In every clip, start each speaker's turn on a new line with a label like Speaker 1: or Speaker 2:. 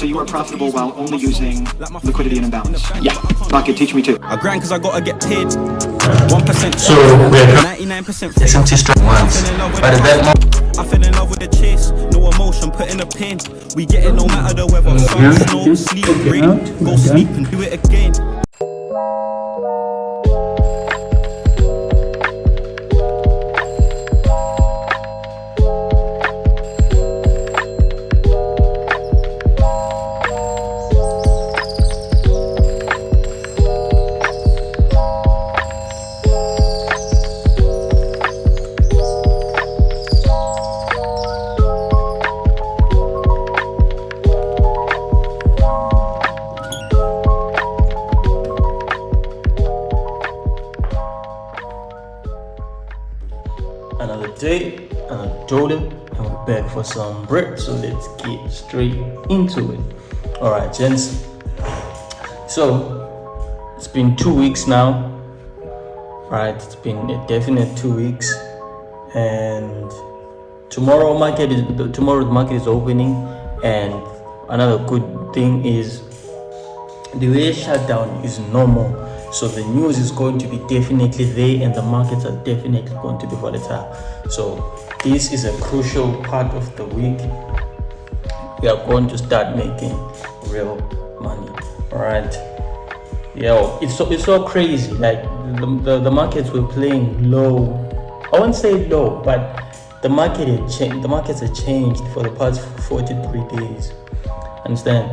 Speaker 1: So you are profitable while only using liquidity and imbalance?
Speaker 2: Yeah.
Speaker 1: Market, teach me too.
Speaker 3: I grind cause I gotta get paid. 1%.
Speaker 2: So we're
Speaker 3: 99%
Speaker 2: SMT strong ones. But at that moment,
Speaker 3: I fell in love with the chase. No emotion, put in a pin. We get it no matter the weather. Sun, snow, sleep, rain. Go sleep and do it again.
Speaker 4: Another day, another dollar, and we're back for some bread. So let's get straight into it. All right, gents. So it's been 2 weeks now. Right, it's been a definite 2 weeks, and tomorrow the market is opening. And another good thing is the US shutdown is normal. So the news is going to be definitely there, and the markets are definitely going to be volatile. So this is a crucial part of the week. We are going to start making real money. All right. Yeah, it's so crazy. Like the markets were playing low. I won't say low, but the markets have changed for the past 43 days. Understand?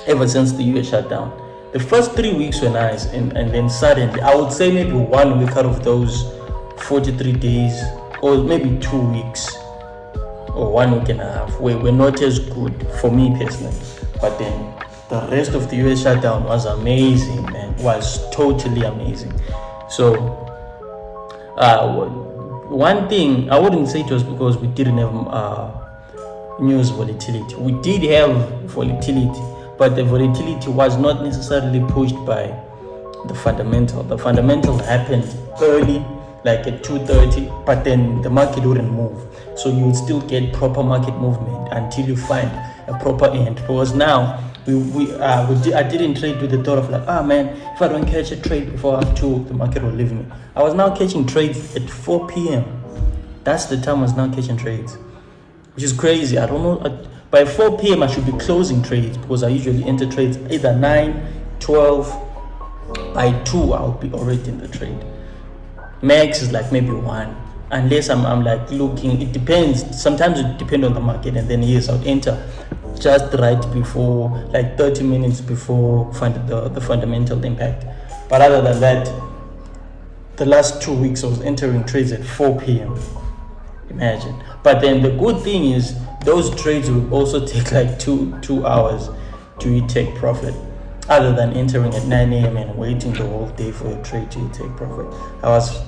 Speaker 4: Ever since the US shutdown. The first 3 weeks were nice, and then suddenly, I would say maybe 1 week out of those 43 days, or maybe 2 weeks, or 1 week and a half, were not as good for me personally. But then the rest of the US shutdown was amazing, man. It was totally amazing. So, one thing, I wouldn't say it was because we didn't have news volatility. We did have volatility, but the volatility was not necessarily pushed by the fundamental. The fundamental happened early, like at 2:30, but then the market wouldn't move. So you would still get proper market movement until you find a proper end. Because now I didn't trade with the thought of like, man, if I don't catch a trade before half 2, the market will leave me. I was now catching trades at 4 p.m. That's the time I was now catching trades, which is crazy. I don't know. By 4 p.m. I should be closing trades, because I usually enter trades either 9, 12. By 2 I'll be already in the trade. Max is like maybe 1, unless I'm like looking. It depends. Sometimes it depends on the market, and then yes, I'll enter just right before, like 30 minutes before the fundamental impact. But other than that, the last 2 weeks I was entering trades at 4 p.m. Imagine. But then the good thing is, those trades will also take like two hours to take profit, other than entering at 9 a.m. and waiting the whole day for a trade to take profit. I was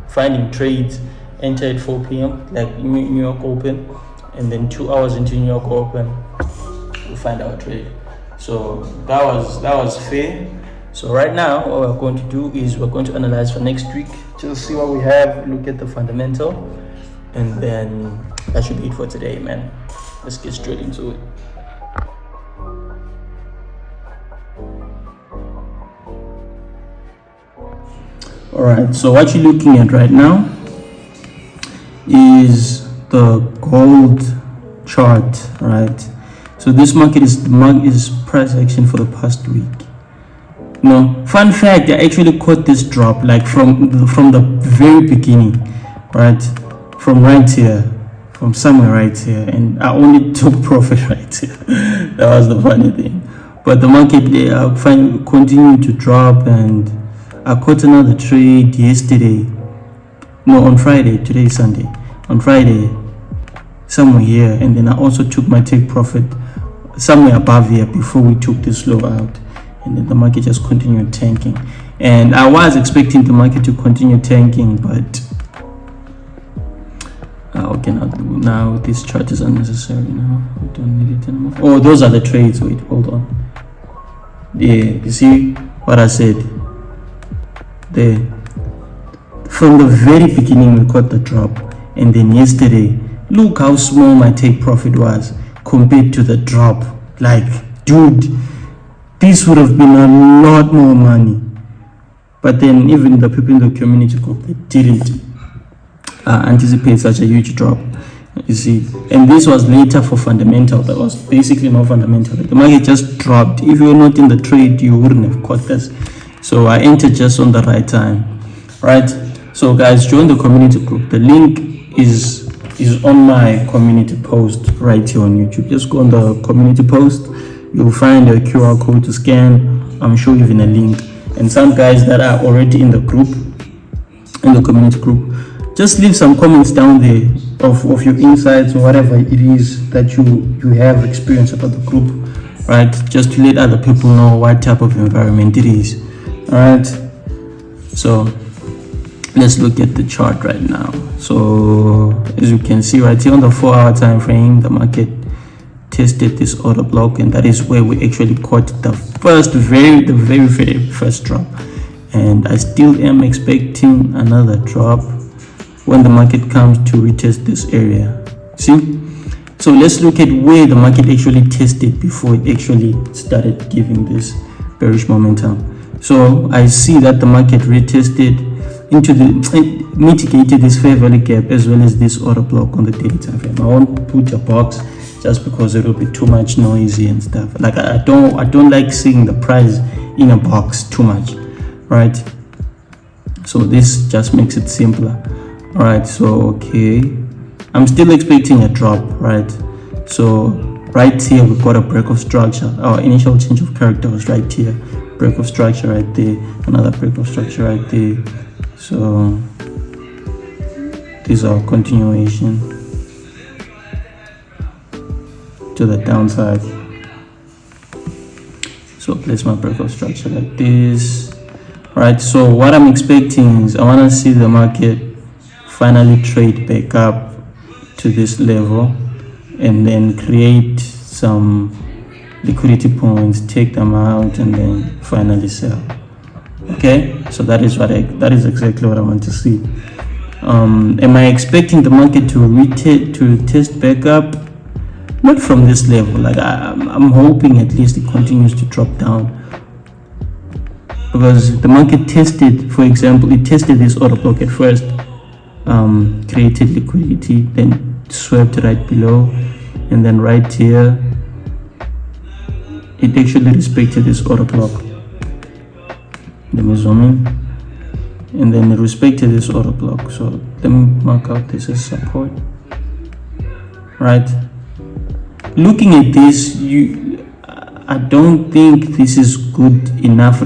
Speaker 4: finding trades enter at 4 p.m. like New York open, and then 2 hours into New York open we find our trade. So that was fair. So right now what we're going to do is we're going to analyze for next week, just see what we have, look at the fundamental, and then that should be it for today, man. Let's get straight into it. All right, so what you're looking at right now is the gold chart, right? So this market is price action for the past week. Fun fact, I actually caught this drop like from the very beginning, right? From right here, from somewhere right here, and I only took profit right here. That was the funny thing. But the market continued to drop, and I caught another trade yesterday. No, on Friday. Today is Sunday. On Friday, somewhere here, and then I also took my take profit somewhere above here before we took this low out, and then the market just continued tanking. And I was expecting the market to continue tanking, but okay, now this chart is unnecessary. Now we don't need it anymore. Oh, those are the trades. Wait, hold on. Yeah, you see what I said there? From the very beginning we got the drop, and then yesterday, look how small my take profit was compared to the drop. Like, dude, this would have been a lot more money. But then even the people in the community group, they didn't anticipate such a huge drop, you see. And this was later for fundamental. That was basically not fundamental. The market just dropped. If you were not in the trade, you wouldn't have caught this. So I entered just on the right time, right? So guys, join the community group. The link is on my community post right here on YouTube. Just go on the community post. You'll find a QR code to scan. I'm sure even a link. And some guys that are already in the group, in the community group, just leave some comments down there of your insights or whatever it is that you have experience about the group, right? Just to let other people know what type of environment it is. All right, so let's look at the chart right now. So as you can see right here on the 4-hour time frame, the market tested this order block, and that is where we actually caught the very first drop. And I still am expecting another drop when the market comes to retest this area. See, so let's look at where the market actually tested before it actually started giving this bearish momentum. So I see that the market retested it mitigated this fair value gap as well as this order block on the daily time frame. I won't put a box just because it will be too much noisy and stuff. Like I don't like seeing the price in a box too much, right? So this just makes it simpler. All right, so okay, I'm still expecting a drop, right? So right here we've got a break of structure. Our initial change of character was right here, break of structure right there, another break of structure right there. So this is our continuation to the downside. So place my break of structure like this, right? So what I'm expecting is I want to see the market finally trade back up to this level and then create some liquidity points, take them out, and then finally sell. Okay, so that is exactly what I want to see. Am I expecting the market to test back up? Not from this level. Like I'm hoping at least it continues to drop down, because the market tested, for example, it tested this order block at first, created liquidity, then swept right below, and then right here it actually respected this order block. Let me zoom in, and then it respected this order block. So let me mark out this as support, right? Looking at this, I don't think this is good enough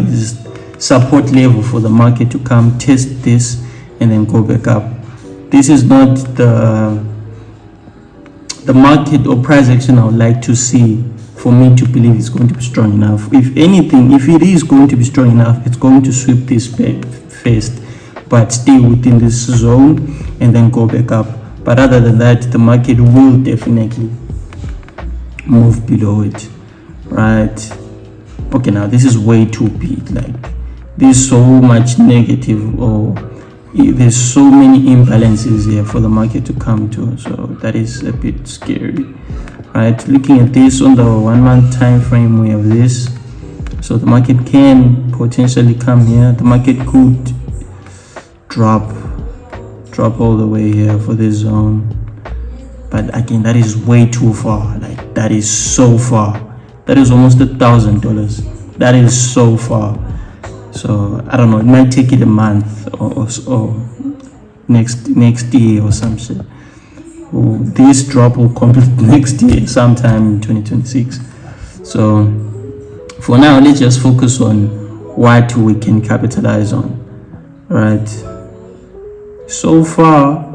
Speaker 4: support level for the market to come test this and then go back up. This is not the market or price action I would like to see for me to believe it's going to be strong enough. If anything, if it is going to be strong enough, it's going to sweep this back first, but stay within this zone and then go back up. But other than that, the market will definitely move below it, right? Okay, now this is way too big. Like there's so much negative, or there's so many imbalances here for the market to come to, so that is a bit scary, right? Looking at this on the 1 month time frame, we have this, so the market can potentially come here. The market could drop all the way here for this zone, but again, that is way too far. Like that is so far. That is almost $1,000. That is so far. So I don't know, it might take it a month or next year or some shit. This drop will complete next year, sometime in 2026. So for now, let's just focus on what we can capitalize on, right? So far,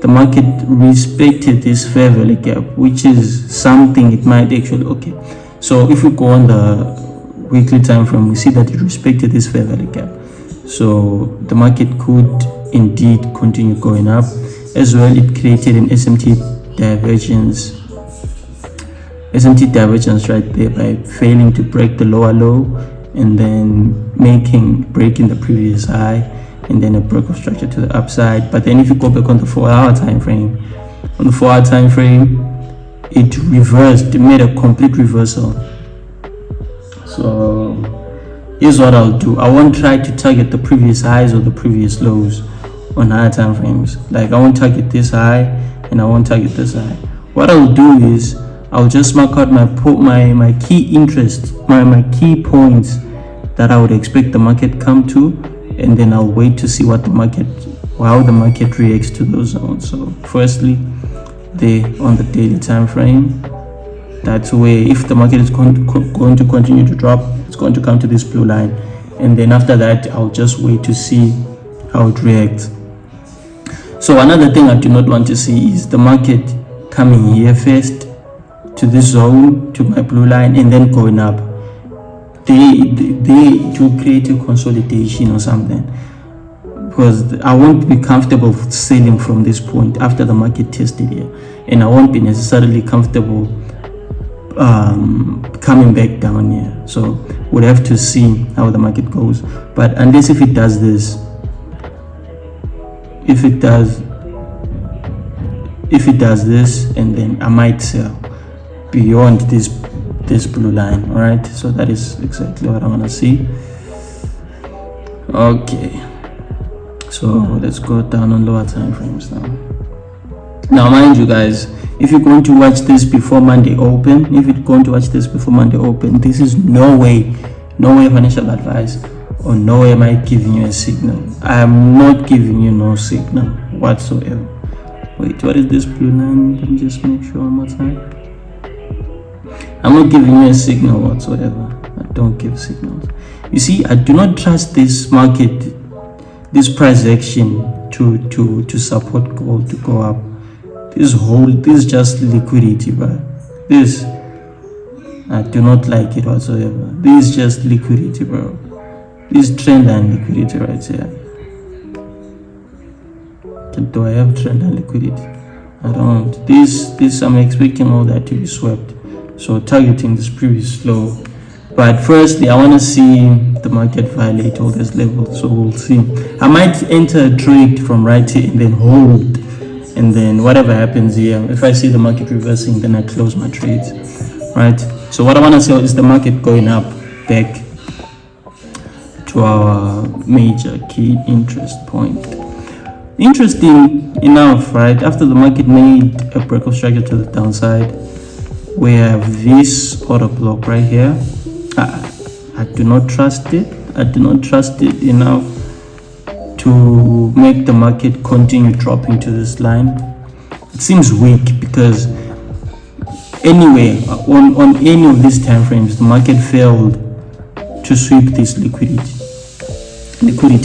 Speaker 4: the market respected this fair value gap, which is something it might actually, okay. So if we go on the weekly time frame, we see that it respected this fair value gap. So the market could indeed continue going up. As well, it created an SMT divergence right there by failing to break the lower low and then breaking the previous high, and then a break of structure to the upside. But then if you go back on the 4-hour time frame, it reversed, it made a complete reversal. So here's what I'll do. I won't try to target the previous highs or the previous lows on higher time frames. Like I won't target this high and I won't target this high. What I'll do is I'll just mark out my key interest, my key points that I would expect the market come to, and then I'll wait to see how the market reacts to those zones. So firstly, on the daily time frame, that's where if the market is going to continue to drop, it's going to come to this blue line, and then after that I'll just wait to see how it reacts. So another thing I do not want to see is the market coming here first to this zone, to my blue line, and then going up. They to create a consolidation or something, because I won't be comfortable selling from this point after the market tested here, and I won't be necessarily comfortable coming back down here. So we'll have to see how the market goes. But unless if it does this, if it does this, and then I might sell beyond this blue line. All right, so that is exactly what I want to see. Okay, so let's go down on lower time frames now. Mind you guys, if you're going to watch this before Monday open, this is no way financial advice, or no way am I giving you a signal. I am not giving you no signal whatsoever. Wait, what is this blue line? Let me just make sure one more time. I'm not giving you a signal whatsoever. I don't give signals. You see, I do not trust this market, this price action to support gold to go up. This is just liquidity, bro. This, I do not like it whatsoever. This is just liquidity, bro. This trend line liquidity right here. Do I have trend line liquidity? I don't. This I'm expecting all that to be swept. So targeting this previous low. But firstly, I want to see the market violate all these levels. So we'll see. I might enter a trade from right here and then hold. And then whatever happens here, if I see the market reversing, then I close my trades. Right? So what I want to see is the market going up back to our major key interest point. Interesting enough, right? After the market made a break of structure to the downside, we have this order block right here. I do not trust it. I do not trust it enough to make the market continue dropping to this line. It seems weak because anyway, on any of these time frames, the market failed to sweep this liquidity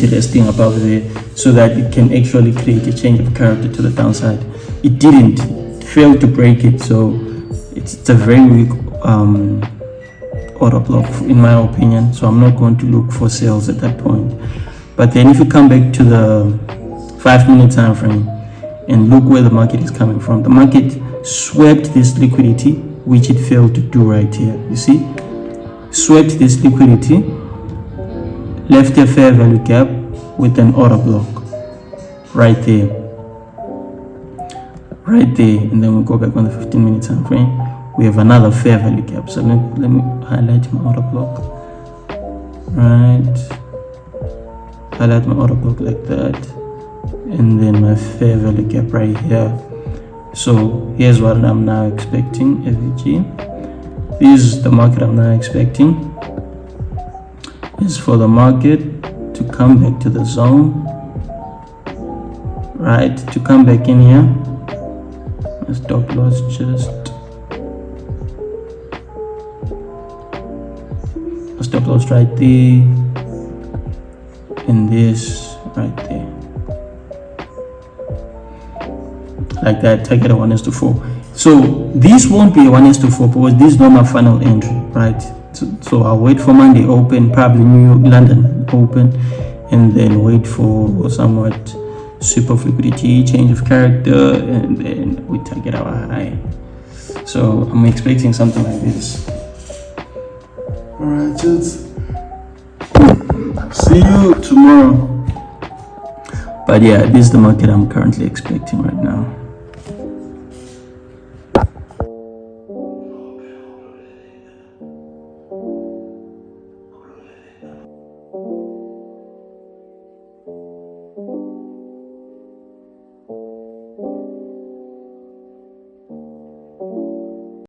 Speaker 4: resting above there, so that it can actually create a change of character to the downside. It didn't. It failed to break it, so it's a very weak order block in my opinion. So I'm not going to look for sales at that point. But then if you come back to the 5-minute time frame and look where the market is coming from, the market swept this liquidity, which it failed to do right here. You see, swept this liquidity, left a fair value gap with an order block right there, and then we go back on the 15-minute time frame. We have another fair value gap. So let me highlight my order block. Right, highlight my order block like that, and then my fair value gap right here. So here's what I'm now expecting. FVG. This is the market I'm now expecting. Is for the market to come back to the zone, right? To come back in here. My stop loss just. A stop loss right there, and this right there, like that. Target a 1:4. So this won't be a 1:4 because this is not my final entry, right? So I'll wait for Monday open, probably New London open, and then wait for somewhat sweep of liquidity, change of character, and then we target our high. So I'm expecting something like this. Alright, just see you tomorrow. But yeah, this is the market I'm currently expecting right now.